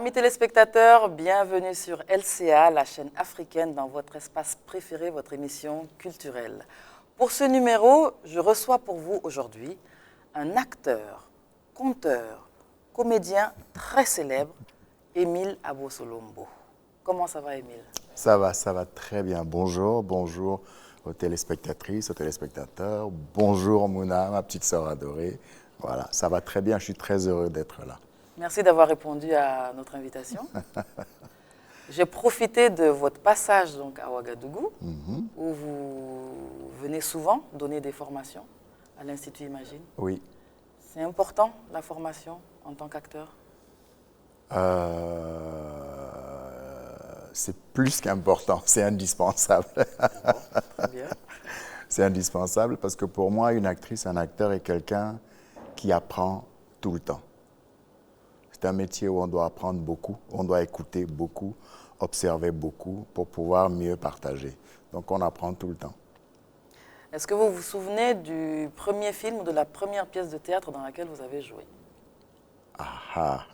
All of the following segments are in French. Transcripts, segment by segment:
Amis téléspectateurs, bienvenue sur LCA, la chaîne africaine dans votre espace préféré, votre émission culturelle. Pour ce numéro, je reçois pour vous aujourd'hui un acteur, conteur, comédien très célèbre, Émile Abosolombo. Comment ça va, Émile? Ça va très bien. Bonjour aux téléspectatrices, aux téléspectateurs. Bonjour Mouna, ma petite sœur adorée. Voilà, ça va très bien, je suis très heureux d'être là. Merci d'avoir répondu à notre invitation. J'ai profité de votre passage donc, à Ouagadougou, où vous venez souvent donner des formations à l'Institut Imagine. Oui. C'est important, la formation en tant qu'acteur? C'est plus qu'important, c'est indispensable. Bon, très bien. C'est indispensable parce que pour moi, une actrice, un acteur est quelqu'un qui apprend tout le temps. C'est un métier où on doit apprendre beaucoup, on doit écouter beaucoup, observer beaucoup pour pouvoir mieux partager. Donc on apprend tout le temps. Est-ce que vous vous souvenez du premier film ou de la première pièce de théâtre dans laquelle vous avez joué? Ah.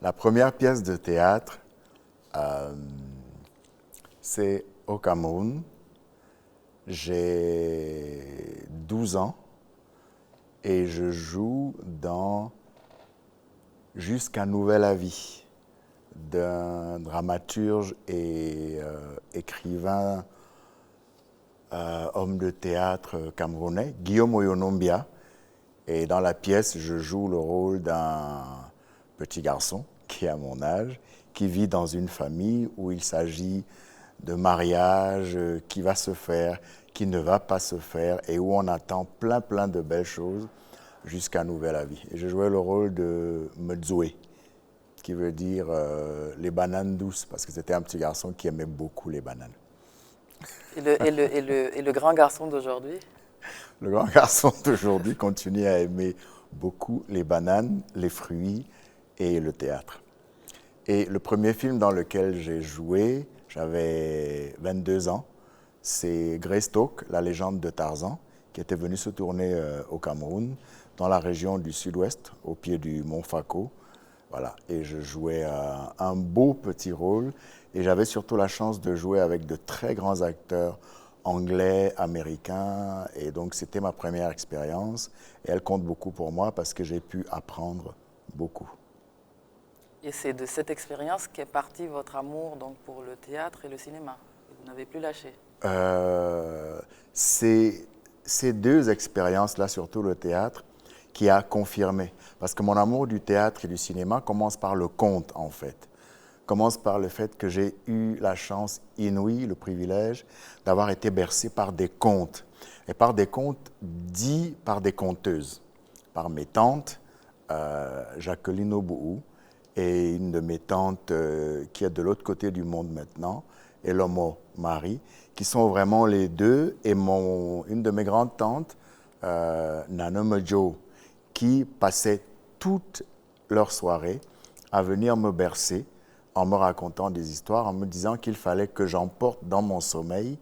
La première pièce de théâtre, c'est au Cameroun. J'ai 12 ans et je joue dans Jusqu'à nouvel avis d'un dramaturge et écrivain, homme de théâtre camerounais, Guillaume Oyonombia. Et dans la pièce, je joue le rôle d'un petit garçon qui est à mon âge, qui vit dans une famille où il s'agit de mariage qui va se faire, qui ne va pas se faire, et où on attend plein de belles choses jusqu'à nouvel avis. Et je jouais le rôle de Medzoué, qui veut dire les bananes douces, parce que c'était un petit garçon qui aimait beaucoup les bananes. Et le grand garçon d'aujourd'hui? Le grand garçon d'aujourd'hui continue à aimer beaucoup les bananes, les fruits et le théâtre. Et le premier film dans lequel j'ai joué, j'avais 22 ans, c'est Greystoke, la légende de Tarzan, qui était venu se tourner au Cameroun, dans la région du sud-ouest, au pied du mont Fako. Voilà. Et je jouais un beau petit rôle. Et j'avais surtout la chance de jouer avec de très grands acteurs anglais, américains. Et donc, c'était ma première expérience. Et elle compte beaucoup pour moi parce que j'ai pu apprendre beaucoup. Et c'est de cette expérience qu'est parti votre amour donc, pour le théâtre et le cinéma. Vous n'avez plus lâché. Ces deux expériences-là, surtout le théâtre, qui a confirmé. Parce que mon amour du théâtre et du cinéma commence par le conte, en fait. Commence par le fait que j'ai eu la chance inouïe, le privilège, d'avoir été bercé par des contes. Et par des contes dits par des conteuses. Par mes tantes, Jacqueline Obou, et une de mes tantes qui est de l'autre côté du monde maintenant, Elomo Marie, qui sont vraiment les deux, et une de mes grandes tantes, Nana Medjo, qui passaient toute leur soirée à venir me bercer en me racontant des histoires, en me disant qu'il fallait que j'emporte dans mon sommeil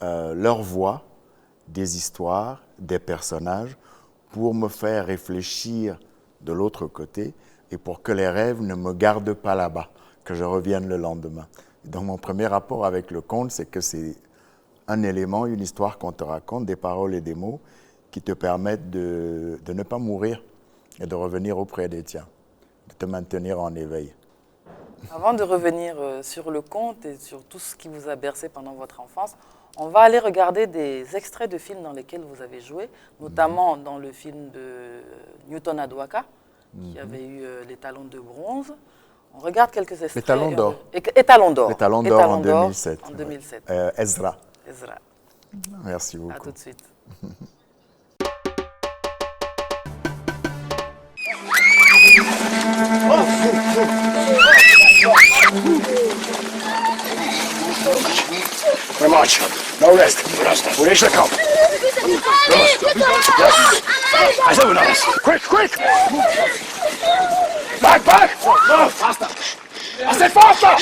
leur voix, des histoires, des personnages, pour me faire réfléchir de l'autre côté et pour que les rêves ne me gardent pas là-bas, que je revienne le lendemain. Donc mon premier rapport avec le conte, c'est que c'est un élément, une histoire qu'on te raconte, des paroles et des mots qui te permettent de ne pas mourir et de revenir auprès des tiens, de te maintenir en éveil. Avant de revenir sur le conte et sur tout ce qui vous a bercé pendant votre enfance, on va aller regarder des extraits de films dans lesquels vous avez joué, notamment dans le film de Newton Adwaka, qui avait eu les talons de bronze. On regarde quelques extraits. Les talons d'or. Et talons d'or. Les talons d'or en 2007. En 2007. Ezra. Ezra. Merci beaucoup. À tout de suite. We march. No rest. We reach the camp. Yes. I said we no rest. Quick! Back! No, faster. I said faster!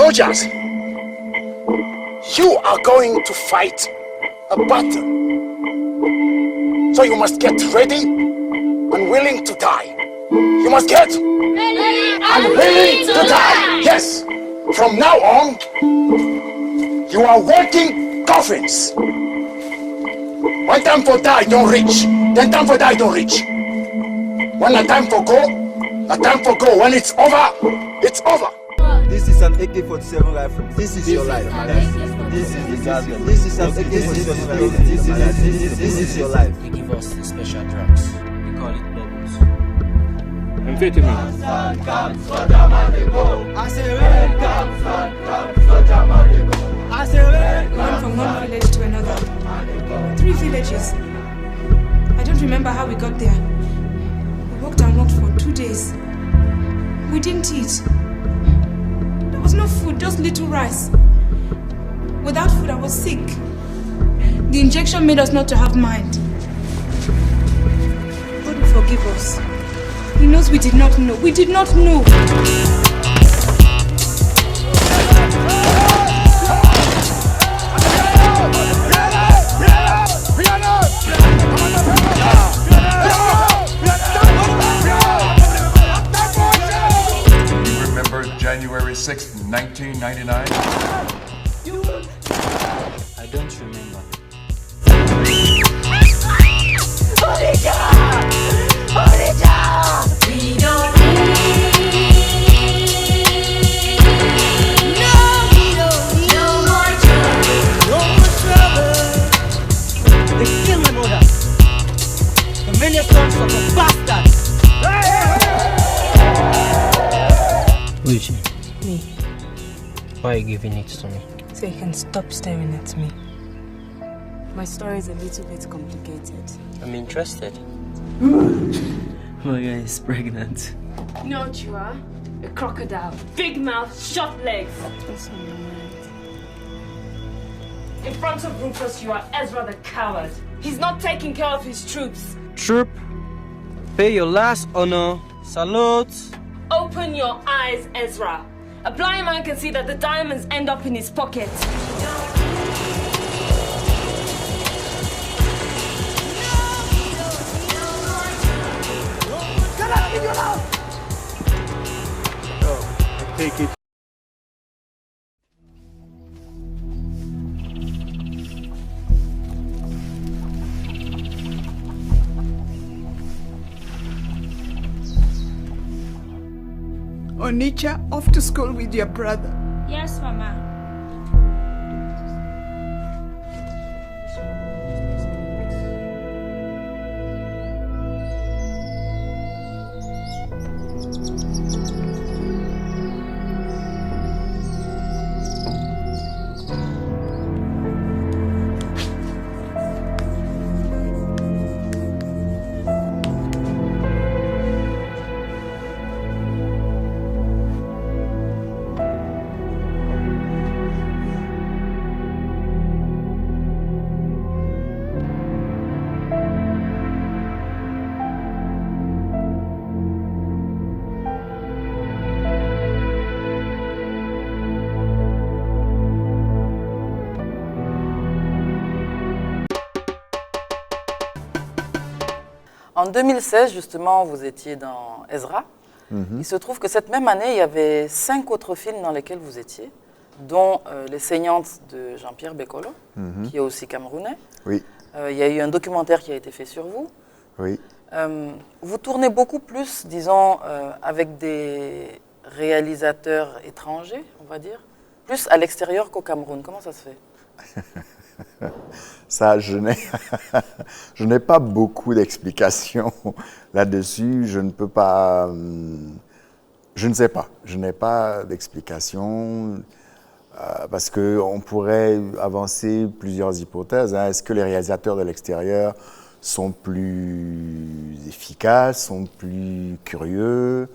soldiers, you are going to fight a battle. So you must get ready and willing to die. You must get ready and willing to die. Yes. From now on, you are working coffins. One time for die, don't reach. Then time for die, don't reach. When the time for go, the time for go. When it's over, it's over. This is an AK-47 rifle. This is your life. This is the garden. This is an AK-47 rifle. This is your life. They give us the special drugs. We call it bubbles. Amphetamine. Went from one village to another. 3 villages. I don't remember how we got there. We walked and walked for 2 days. We didn't eat. There was no food, just little rice. Without food, I was sick. The injection made us not to have mind. God will forgive us. He knows we did not know. We did not know. January 6th, 1999? I don't remember. We don't They killed my brother. The many sons of a bastard. Who is she? Me, Why are you giving it to me? so you can stop staring at me. My story is a little bit complicated. I'm interested. My guy is pregnant. You know what you are? A crocodile. Big mouth, short legs. What's on your mind? In front of Rufus, you are Ezra the coward. He's not taking care of his troops. Troop, pay your last honor. Salute. Open your eyes, Ezra. A blind man can see that the diamonds end up in his pocket. Take it. Onitsha, off to school with your brother. Yes, Mama. En 2016, justement, vous étiez dans Ezra. Il se trouve que cette même année, il y avait 5 autres films dans lesquels vous étiez, dont Les Saignantes de Jean-Pierre Bekolo, qui est aussi camerounais. Oui, Il y a eu un documentaire qui a été fait sur vous. oui. Vous tournez beaucoup plus, disons, avec des réalisateurs étrangers, on va dire, plus à l'extérieur qu'au Cameroun. Comment ça se fait? Ça, je n'ai pas beaucoup d'explications là-dessus. Je ne peux pas. Je ne sais pas. Je n'ai pas d'explication parce qu'on pourrait avancer plusieurs hypothèses. Est-ce que les réalisateurs de l'extérieur sont plus efficaces, sont plus curieux,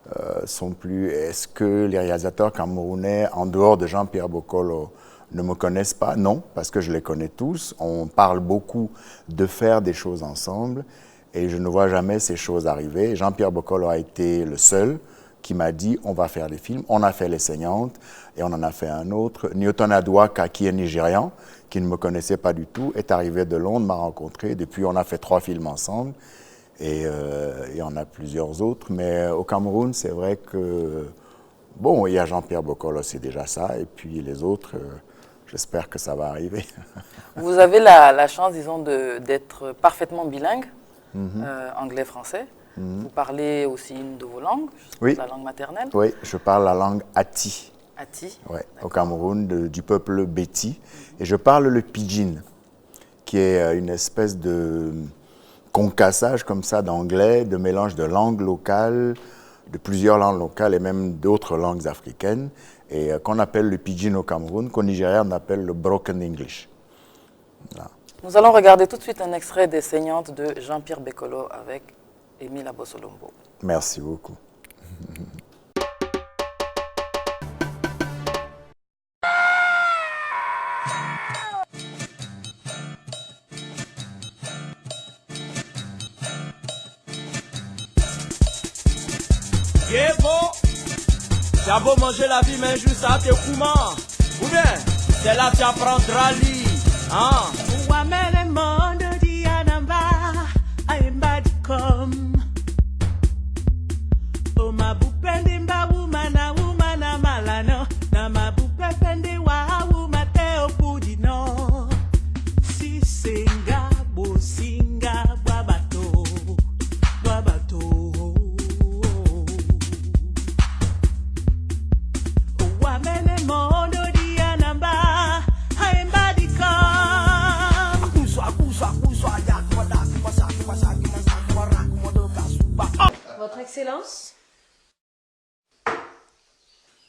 Est-ce que les réalisateurs camerounais, en dehors de Jean-Pierre Bekolo, ne me connaissent pas? Non, parce que je les connais tous. On parle beaucoup de faire des choses ensemble et je ne vois jamais ces choses arriver. Jean-Pierre Bekolo a été le seul qui m'a dit on va faire des films. On a fait Les Saignantes et on en a fait un autre. Newton Adouaka, qui est nigérian, qui ne me connaissait pas du tout, est arrivé de Londres, m'a rencontré. Depuis, on a fait 3 films ensemble et il y en a plusieurs autres. Mais au Cameroun, c'est vrai que, bon, il y a Jean-Pierre Bokolo, c'est déjà ça. Et puis les autres, j'espère que ça va arriver. Vous avez la chance, disons, d'être parfaitement bilingue, anglais-français. Vous parlez aussi une de vos langues, oui. La langue maternelle. Oui, je parle la langue Ati. Ati. Ouais, au Cameroun, du peuple Beti. Et je parle le pidgin, qui est une espèce de concassage comme ça d'anglais, de mélange de langues locales, de plusieurs langues locales et même d'autres langues africaines, et qu'on appelle le pidgin au Cameroun, qu'au Nigeria on appelle le broken English. Là. Nous allons regarder tout de suite un extrait des Saignantes de Jean-Pierre Bokolo avec Émile Abosolombo. Merci beaucoup. T'as beau manger la vie, mais juste à tes comment? Ou bien, c'est là que tu apprendras l'île. Hein? Votre Excellence?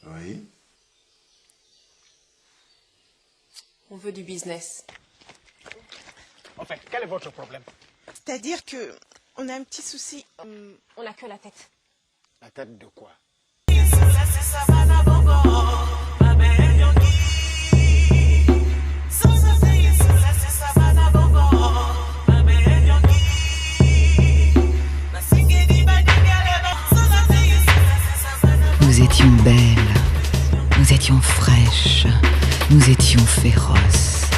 Oui. On veut du business. En fait, quel est votre problème? C'est-à-dire que on a un petit souci. On n'a que la tête. La tête de quoi? Nous étions belles, nous étions fraîches, nous étions féroces,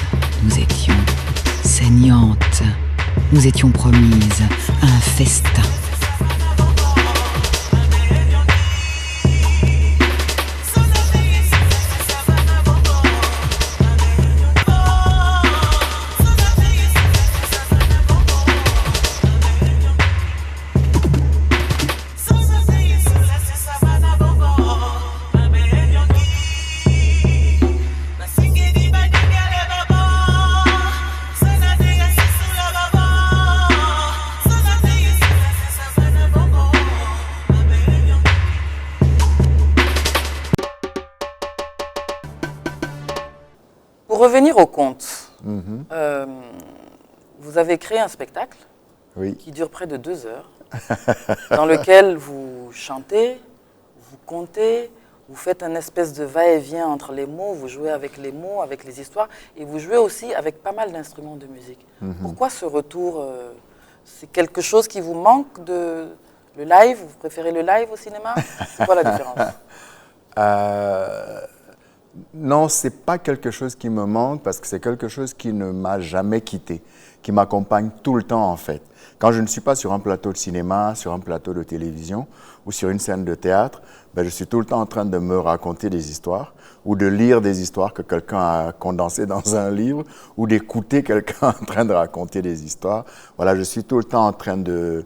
nous étions saignantes, nous étions promises à un festin. Pour revenir au conte, vous avez créé un spectacle qui dure près de 2 heures, dans lequel vous chantez, vous contez, vous faites un espèce de va-et-vient entre les mots, vous jouez avec les mots, avec les histoires, et vous jouez aussi avec pas mal d'instruments de musique. Pourquoi ce retour c'est quelque chose qui vous manque le live? Vous préférez le live au cinéma? C'est quoi la différence? Non, ce n'est pas quelque chose qui me manque parce que c'est quelque chose qui ne m'a jamais quitté, qui m'accompagne tout le temps en fait. Quand je ne suis pas sur un plateau de cinéma, sur un plateau de télévision ou sur une scène de théâtre, ben, je suis tout le temps en train de me raconter des histoires ou de lire des histoires que quelqu'un a condensées dans un livre ou d'écouter quelqu'un en train de raconter des histoires. Voilà, je suis tout le temps en train de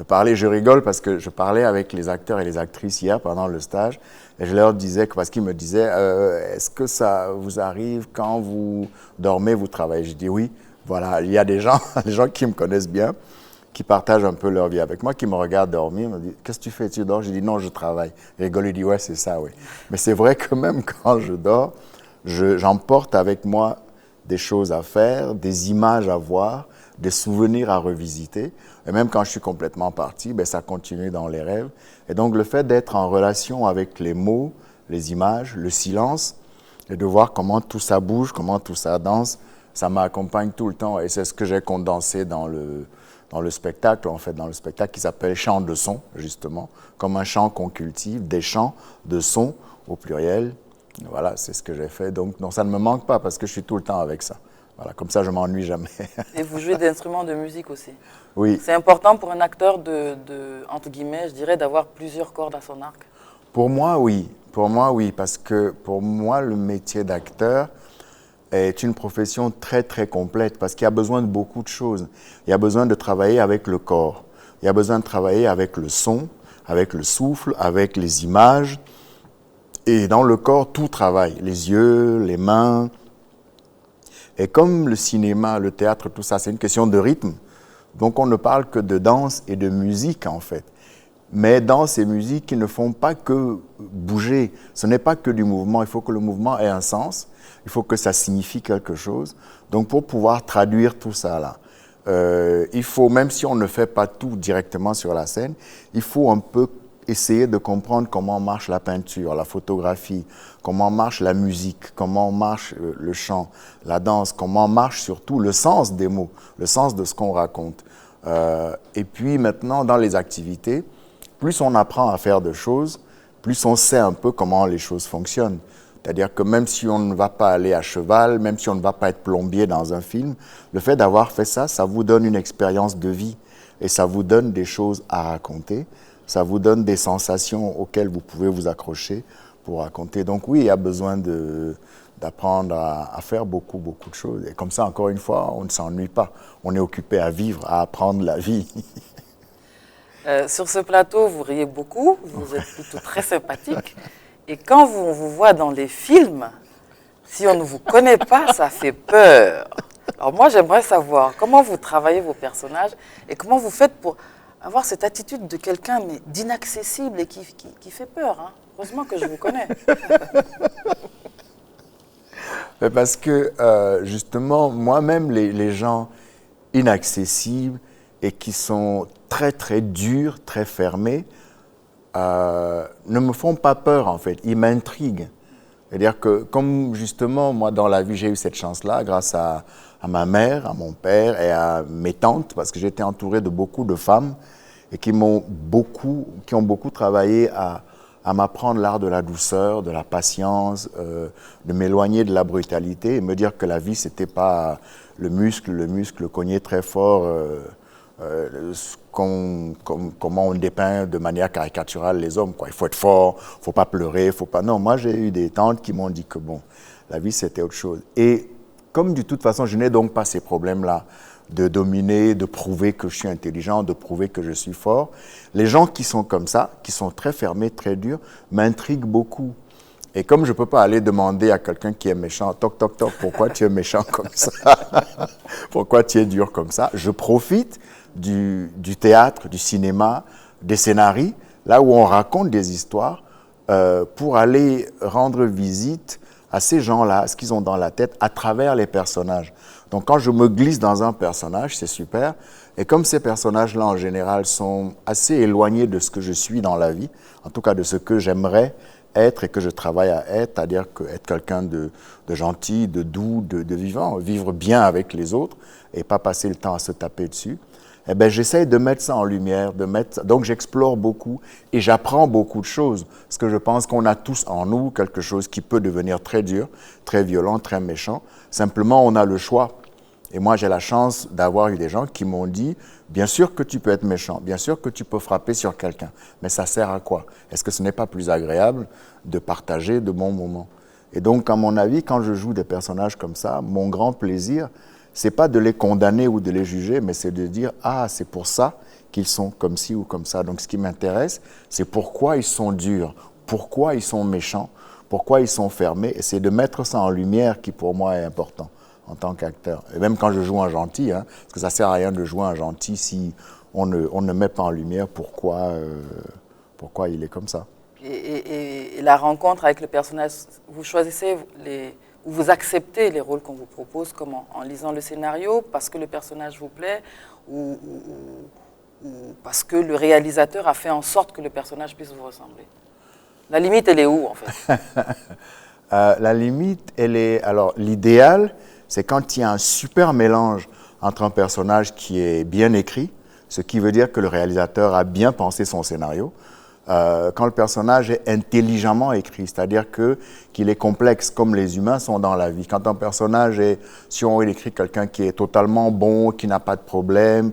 parler. Je rigole parce que je parlais avec les acteurs et les actrices hier pendant le stage et je leur disais, parce qu'ils me disaient est-ce que ça vous arrive quand vous dormez, vous travaillez? Je dis oui, voilà, il y a des gens qui me connaissent bien, qui partagent un peu leur vie avec moi, qui me regardent dormir, me disent qu'est-ce que tu fais, tu dors? Je dis non, je travaille. Ils rigolent, ils disent ouais, c'est ça, oui. Mais c'est vrai que même quand je dors, j'emporte avec moi des choses à faire, des images à voir, des souvenirs à revisiter. Et même quand je suis complètement parti, ben, ça continue dans les rêves. Et donc le fait d'être en relation avec les mots, les images, le silence, et de voir comment tout ça bouge, comment tout ça danse, ça m'accompagne tout le temps. Et c'est ce que j'ai condensé dans dans le spectacle, en fait, dans le spectacle qui s'appelle Chant de son, justement, comme un chant qu'on cultive, des chants de son au pluriel. Voilà, c'est ce que j'ai fait. Donc, non, ça ne me manque pas parce que je suis tout le temps avec ça. Voilà, comme ça, je ne m'ennuie jamais. Et vous jouez d'instruments de musique aussi. Oui. C'est important pour un acteur entre guillemets, je dirais, d'avoir plusieurs cordes à son arc. Pour moi, oui. Pour moi, oui. Parce que pour moi, le métier d'acteur est une profession très, très complète parce qu'il y a besoin de beaucoup de choses. Il y a besoin de travailler avec le corps. Il y a besoin de travailler avec le son, avec le souffle, avec les images. Et dans le corps, tout travaille. Les yeux, les mains. Et comme le cinéma, le théâtre, tout ça, c'est une question de rythme. Donc on ne parle que de danse et de musique, en fait. Mais danse et musique, ils ne font pas que bouger. Ce n'est pas que du mouvement. Il faut que le mouvement ait un sens. Il faut que ça signifie quelque chose. Donc pour pouvoir traduire tout ça là, il faut, même si on ne fait pas tout directement sur la scène, il faut un peu essayer de comprendre comment marche la peinture, la photographie, comment marche la musique, comment marche le chant, la danse, comment marche surtout le sens des mots, le sens de ce qu'on raconte. Et puis maintenant, dans les activités, plus on apprend à faire de choses, plus on sait un peu comment les choses fonctionnent. C'est-à-dire que même si on ne va pas aller à cheval, même si on ne va pas être plombier dans un film, le fait d'avoir fait ça, ça vous donne une expérience de vie et ça vous donne des choses à raconter, ça vous donne des sensations auxquelles vous pouvez vous accrocher pour raconter. Donc oui, il y a besoin d'apprendre à faire beaucoup, beaucoup de choses. Et comme ça, encore une fois, on ne s'ennuie pas. On est occupé à vivre, à apprendre la vie. Sur ce plateau, vous riez beaucoup, vous êtes plutôt très sympathique. Et quand on vous voit dans les films, si on ne vous connaît pas, ça fait peur. Alors moi, j'aimerais savoir comment vous travaillez vos personnages et comment vous faites pour avoir cette attitude de quelqu'un mais d'inaccessible et qui fait peur. Hein. Heureusement que je vous connais. Parce que justement, moi-même, les gens inaccessibles et qui sont très, très durs, très fermés, ne me font pas peur, en fait. Ils m'intriguent. C'est-à-dire que, comme justement, moi, dans la vie, j'ai eu cette chance-là, grâce à ma mère, à mon père et à mes tantes, parce que j'étais entouré de beaucoup de femmes et qui ont beaucoup travaillé à m'apprendre l'art de la douceur, de la patience, de m'éloigner de la brutalité et me dire que la vie, c'était pas le muscle cogné très fort, comment on dépeint de manière caricaturale les hommes, quoi. Il faut être fort, il ne faut pas pleurer, il faut pas... Non, moi j'ai eu des tantes qui m'ont dit que bon, la vie c'était autre chose. Et comme de toute façon je n'ai donc pas ces problèmes-là de dominer, de prouver que je suis intelligent, de prouver que je suis fort, les gens qui sont comme ça, qui sont très fermés, très durs, m'intriguent beaucoup. Et comme je ne peux pas aller demander à quelqu'un qui est méchant, toc, toc, toc, pourquoi tu es méchant comme ça? Pourquoi tu es dur comme ça? Je profite du théâtre, du cinéma, des scénarios, là où on raconte des histoires, pour aller rendre visite à ces gens-là, à ce qu'ils ont dans la tête, à travers les personnages. Donc quand je me glisse dans un personnage, c'est super. Et comme ces personnages-là, en général, sont assez éloignés de ce que je suis dans la vie, en tout cas de ce que j'aimerais être et que je travaille à être, c'est-à-dire être quelqu'un de gentil, de doux, de vivant, vivre bien avec les autres et pas passer le temps à se taper dessus, eh bien, j'essaie de mettre ça en lumière, donc j'explore beaucoup et j'apprends beaucoup de choses, parce que je pense qu'on a tous en nous quelque chose qui peut devenir très dur, très violent, très méchant. Simplement, on a le choix. Et moi, j'ai la chance d'avoir eu des gens qui m'ont dit, bien sûr que tu peux être méchant, bien sûr que tu peux frapper sur quelqu'un, mais ça sert à quoi? Est-ce que ce n'est pas plus agréable de partager de bons moments? Et donc, à mon avis, quand je joue des personnages comme ça, mon grand plaisir, c'est pas de les condamner ou de les juger, mais c'est de dire, ah, c'est pour ça qu'ils sont comme ci ou comme ça. Donc, ce qui m'intéresse, c'est pourquoi ils sont durs, pourquoi ils sont méchants, pourquoi ils sont fermés, et c'est de mettre ça en lumière qui, pour moi, est important en tant qu'acteur. Et même quand je joue un gentil, hein, parce que ça ne sert à rien de jouer un gentil si on ne met pas en lumière pourquoi il est comme ça. Et la rencontre avec le personnage, vous choisissez ou vous acceptez les rôles qu'on vous propose comment? En lisant le scénario, parce que le personnage vous plaît, ou parce que le réalisateur a fait en sorte que le personnage puisse vous ressembler? La limite, elle est où, en fait? La limite, elle est... Alors, l'idéal, c'est quand il y a un super mélange entre un personnage qui est bien écrit, Ce qui veut dire que le réalisateur a bien pensé son scénario. Quand le personnage est intelligemment écrit, c'est-à-dire qu'il est complexe comme les humains sont dans la vie. Quand un personnage est, si on écrit quelqu'un qui est totalement bon, qui n'a pas de problème,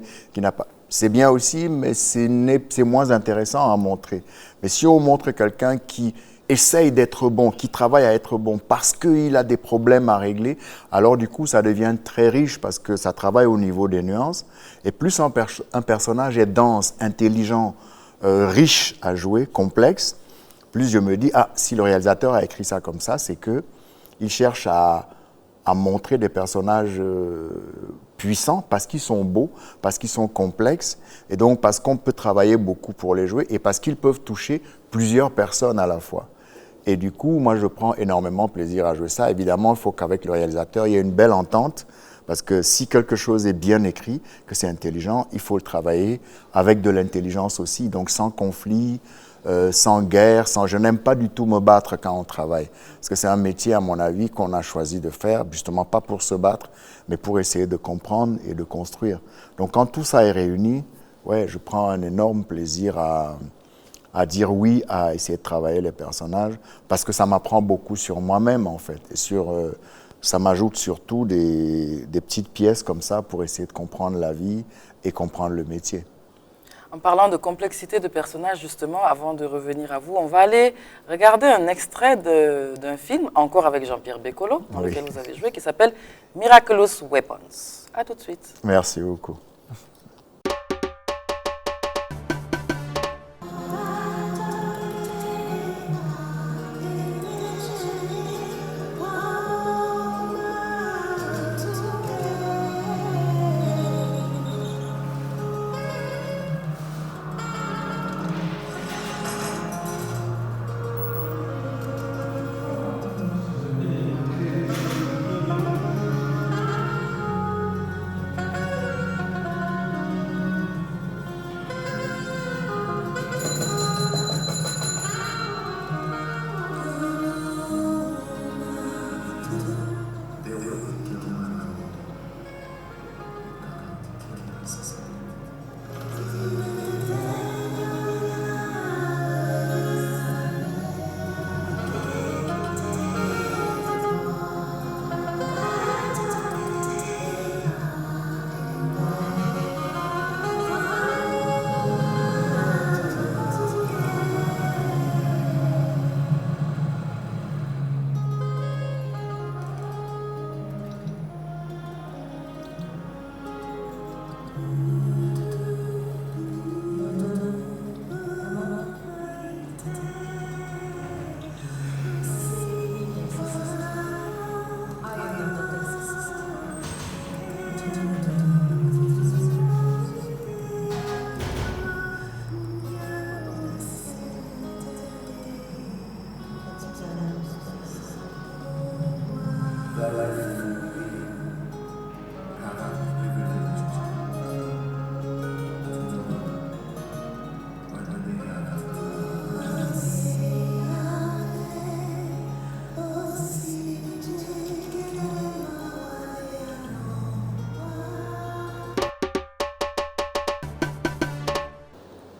c'est bien aussi, mais c'est moins intéressant à montrer. Mais si on montre quelqu'un qui essaye d'être bon, qui travaille à être bon parce qu'il a des problèmes à régler, alors du coup, ça devient très riche parce que ça travaille au niveau des nuances. Et plus un personnage est dense, intelligent, riche à jouer, complexe, plus je me dis, si le réalisateur a écrit ça comme ça, c'est qu'il cherche à montrer des personnages puissants parce qu'ils sont beaux, parce qu'ils sont complexes, et donc parce qu'on peut travailler beaucoup pour les jouer et parce qu'ils peuvent toucher plusieurs personnes à la fois. Et du coup, moi, je prends énormément plaisir à jouer ça. Évidemment, il faut qu'avec le réalisateur, il y ait une belle entente, parce que si quelque chose est bien écrit, que c'est intelligent, il faut le travailler avec de l'intelligence aussi, donc sans conflit, sans guerre, je n'aime pas du tout me battre quand on travaille. Parce que c'est un métier, à mon avis, qu'on a choisi de faire, justement pas pour se battre, mais pour essayer de comprendre et de construire. Donc quand tout ça est réuni, ouais, je prends un énorme plaisir à dire oui, à essayer de travailler les personnages, parce que ça m'apprend beaucoup sur moi-même, en fait. Et ça m'ajoute surtout des petites pièces comme ça pour essayer de comprendre la vie et comprendre le métier. En parlant de complexité de personnages, justement, avant de revenir à vous, on va aller regarder un extrait d'un film, encore avec Jean-Pierre Bécolo, dans lequel vous avez joué, qui s'appelle Miraculous Weapons. À tout de suite. Merci beaucoup.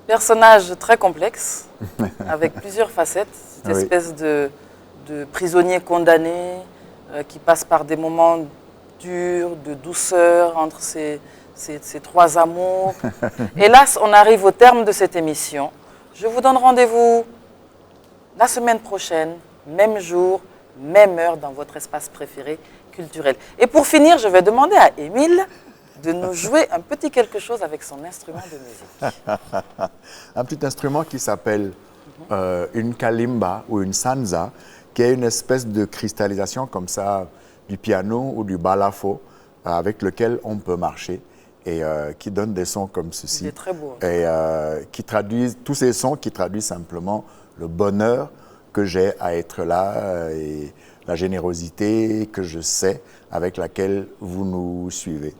Personnage très complexe, avec plusieurs facettes, cette espèce de prisonnier condamné qui passe par des moments durs, de douceur entre ces trois amours. Hélas, on arrive au terme de cette émission. Je vous donne rendez-vous la semaine prochaine, même jour, même heure, dans votre espace préféré culturel. Et pour finir, je vais demander à Émile de nous jouer un petit quelque chose avec son instrument de musique. Un petit instrument qui s'appelle une kalimba ou une sanza, qui est une espèce de cristallisation comme ça du piano ou du balafo avec lequel on peut marcher et qui donne des sons comme ceci. Il est très beau. Et qui traduisent, tous ces sons qui traduisent simplement le bonheur que j'ai à être là et la générosité que je sais avec laquelle vous nous suivez.